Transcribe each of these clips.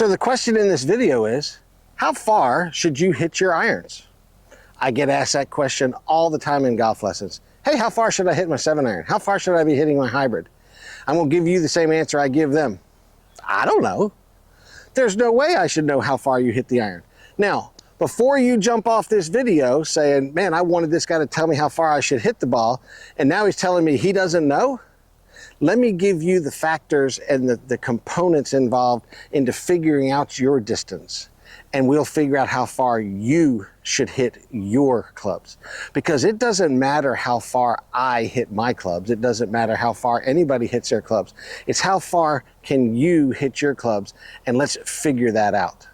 So the question in this video is, how far should you hit your irons? I get asked that question all the time in golf lessons. Hey, how far should I hit my 7-iron? How far should I be hitting my hybrid? I'm gonna give you the same answer I give them. I don't know. There's no way I should know how far you hit the iron. Now, before you jump off this video saying, man, I wanted this guy to tell me how far I should hit the ball, and now he's telling me he doesn't know, let me give you the factors and the components involved into figuring out your distance. And we'll figure out how far you should hit your clubs. Because it doesn't matter how far I hit my clubs. It doesn't matter how far anybody hits their clubs. It's how far can you hit your clubs, and let's figure that out.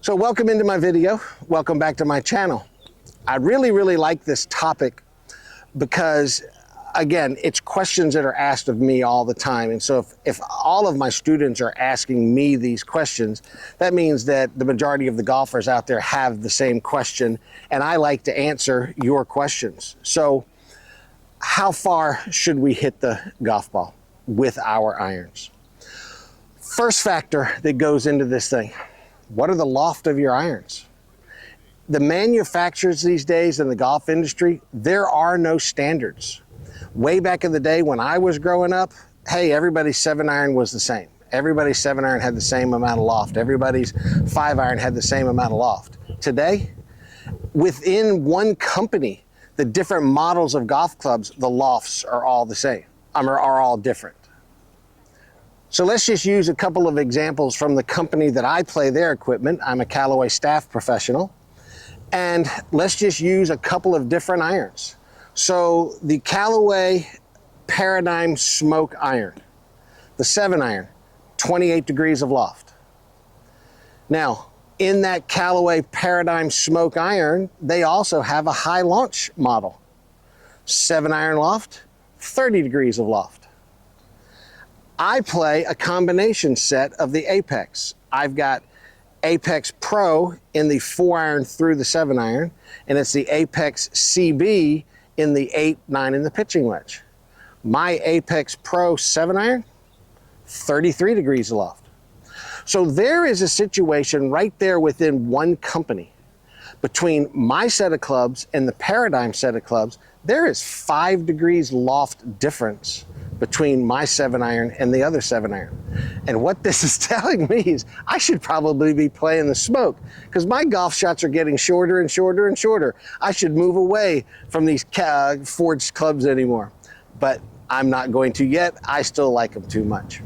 So welcome into my video. Welcome back to my channel. I really like this topic because, again, it's questions that are asked of me all the time. And so if all of my students are asking me these questions, that means that the majority of the golfers out there have the same question, and I like to answer your questions. So how far should we hit the golf ball with our irons? First factor that goes into this thing, what are the loft of your irons? The manufacturers these days in the golf industry, there are no standards. Way back in the day when I was growing up, hey, everybody's 7-iron was the same. Everybody's 7-iron had the same amount of loft. Everybody's 5-iron had the same amount of loft. Today, within one company, the different models of golf clubs, the lofts are all the same, are all different. So let's just use a couple of examples from the company that I play their equipment. I'm a Callaway staff professional. And let's just use a couple of different irons. So the Callaway Paradigm Smoke Iron, the 7-iron, 28 degrees of loft. Now, in that Callaway Paradigm Smoke Iron, they also have a high launch model. 7-iron loft, 30 degrees of loft. I play a combination set of the Apex. I've got Apex Pro in the 4-iron through the 7-iron, and it's the Apex CB in the 8, 9, and the pitching wedge. My Apex Pro 7-iron, 33 degrees of loft. So there is a situation right there within one company. Between my set of clubs and the Paradigm set of clubs, there is 5 degrees loft difference between my 7-iron and the other 7-iron. And what this is telling me is I should probably be playing the smoke, because my golf shots are getting shorter and shorter and shorter. I should move away from these forged clubs anymore. But I'm not going to yet. I still like them too much.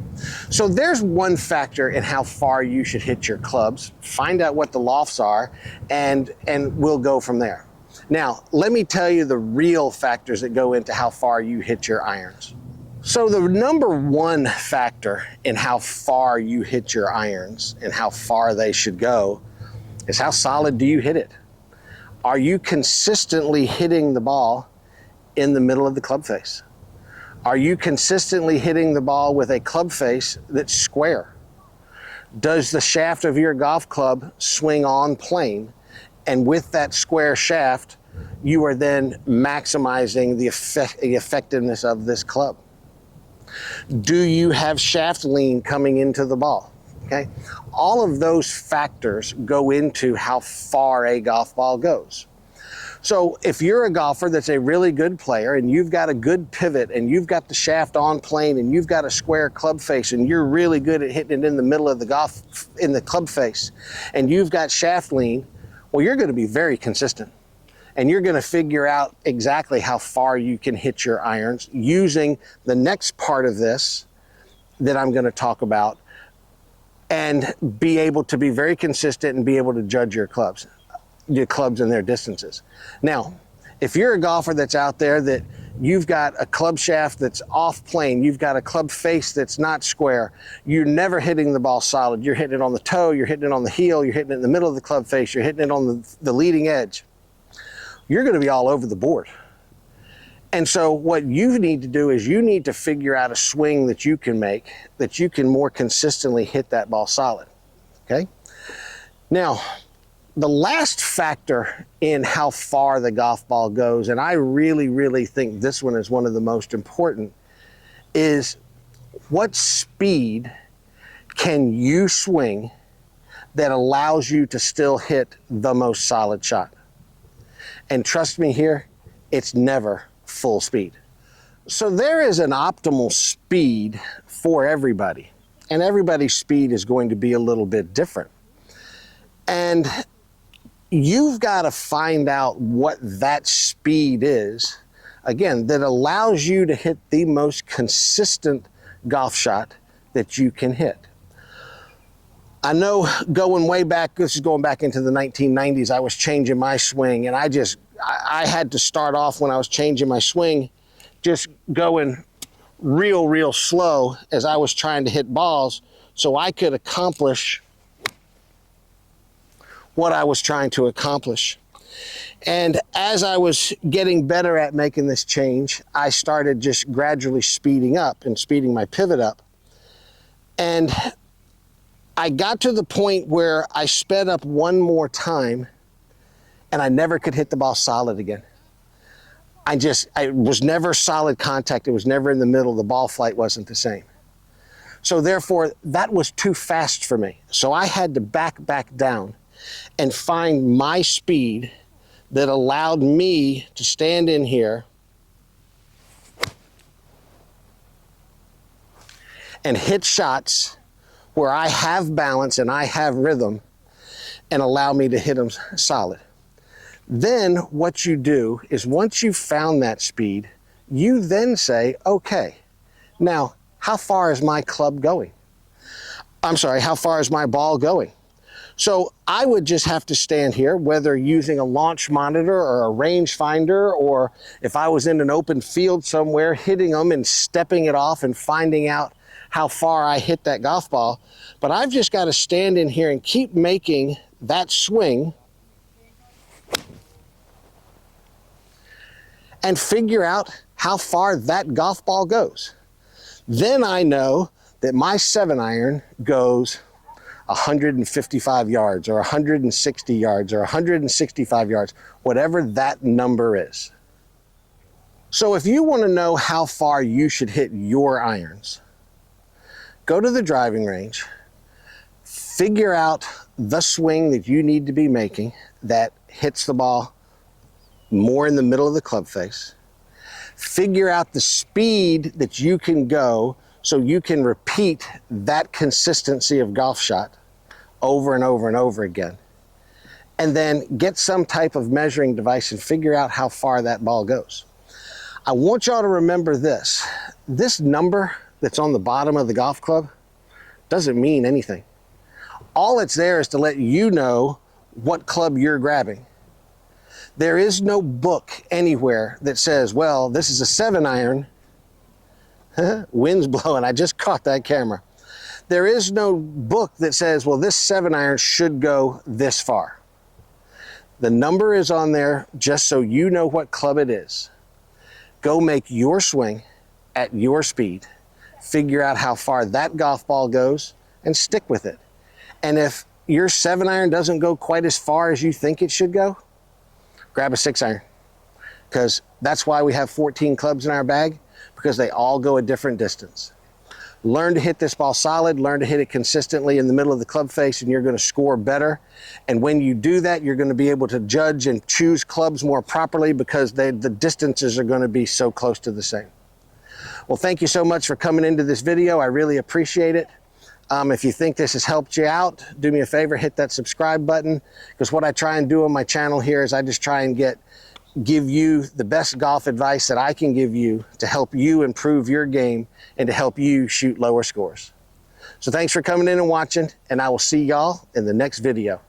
So there's one factor in how far you should hit your clubs. Find out what the lofts are, and we'll go from there. Now, let me tell you the real factors that go into how far you hit your irons. So the number one factor in how far you hit your irons and how far they should go is how solid do you hit it? Are you consistently hitting the ball in the middle of the club face? Are you consistently hitting the ball with a club face that's square? Does the shaft of your golf club swing on plane? And with that square shaft, you are then maximizing the effectiveness of this club. Do you have shaft lean coming into the ball? Okay, all of those factors go into how far a golf ball goes. So if you're a golfer that's a really good player and you've got a good pivot and you've got the shaft on plane and you've got a square club face and you're really good at hitting it in the middle of the club face, and you've got shaft lean, well, you're going to be very consistent. And you're going to figure out exactly how far you can hit your irons using the next part of this that I'm going to talk about, and be able to be very consistent and be able to judge your clubs and their distances. Now, if you're a golfer that's out there that you've got a club shaft that's off plane, you've got a club face that's not square, you're never hitting the ball solid, you're hitting it on the toe, you're hitting it on the heel, you're hitting it in the middle of the club face, you're hitting it on the leading edge, you're going to be all over the board. And so what you need to do is you need to figure out a swing that you can make, that you can more consistently hit that ball solid, okay? Now, the last factor in how far the golf ball goes, and I really think this one is one of the most important, is what speed can you swing that allows you to still hit the most solid shot. And trust me here, it's never full speed. So there is an optimal speed for everybody, and everybody's speed is going to be a little bit different. And you've got to find out what that speed is, again, that allows you to hit the most consistent golf shot that you can hit. I know going way back, this is going back into the 1990s, I was changing my swing, and I had to start off when I was changing my swing, just going real slow as I was trying to hit balls so I could accomplish what I was trying to accomplish. And as I was getting better at making this change, I started just gradually speeding up and speeding my pivot up. And I got to the point where I sped up one more time and I never could hit the ball solid again. It was never solid contact. It was never in the middle. The ball flight wasn't the same. So therefore, that was too fast for me. So I had to back down and find my speed that allowed me to stand in here and hit shots where I have balance and I have rhythm and allow me to hit them solid. Then what you do is once you've found that speed, you then say, okay, now how far is my club going? I'm sorry, how far is my ball going? So I would just have to stand here, whether using a launch monitor or a range finder, or if I was in an open field somewhere, hitting them and stepping it off and finding out how far I hit that golf ball. But I've just got to stand in here and keep making that swing and figure out how far that golf ball goes. Then I know that my 7-iron goes 155 yards or 160 yards or 165 yards, whatever that number is. So if you want to know how far you should hit your irons, go to the driving range, figure out the swing that you need to be making that hits the ball more in the middle of the club face. Figure out the speed that you can go so you can repeat that consistency of golf shot over and over and over again. And then get some type of measuring device and figure out how far that ball goes. I want y'all to remember this. This number that's on the bottom of the golf club doesn't mean anything. All it's there is to let you know what club you're grabbing. There is no book anywhere that says, well, this is a 7-iron. Wind's blowing, I just caught that camera. There is no book that says, well, this 7-iron should go this far. The number is on there just so you know what club it is. Go make your swing at your speed, figure out how far that golf ball goes, and stick with it. And if your 7-iron doesn't go quite as far as you think it should go, grab a 6-iron, because that's why we have 14 clubs in our bag, because they all go a different distance. Learn to hit this ball solid, learn to hit it consistently in the middle of the club face, and you're going to score better. And when you do that, you're going to be able to judge and choose clubs more properly because the distances are going to be so close to the same. Well, thank you so much for coming into this video. I really appreciate it. If you think this has helped you out, do me a favor, hit that subscribe button, because what I try and do on my channel here is I just try and give you the best golf advice that I can give you to help you improve your game and to help you shoot lower scores. So thanks for coming in and watching, and I will see y'all in the next video.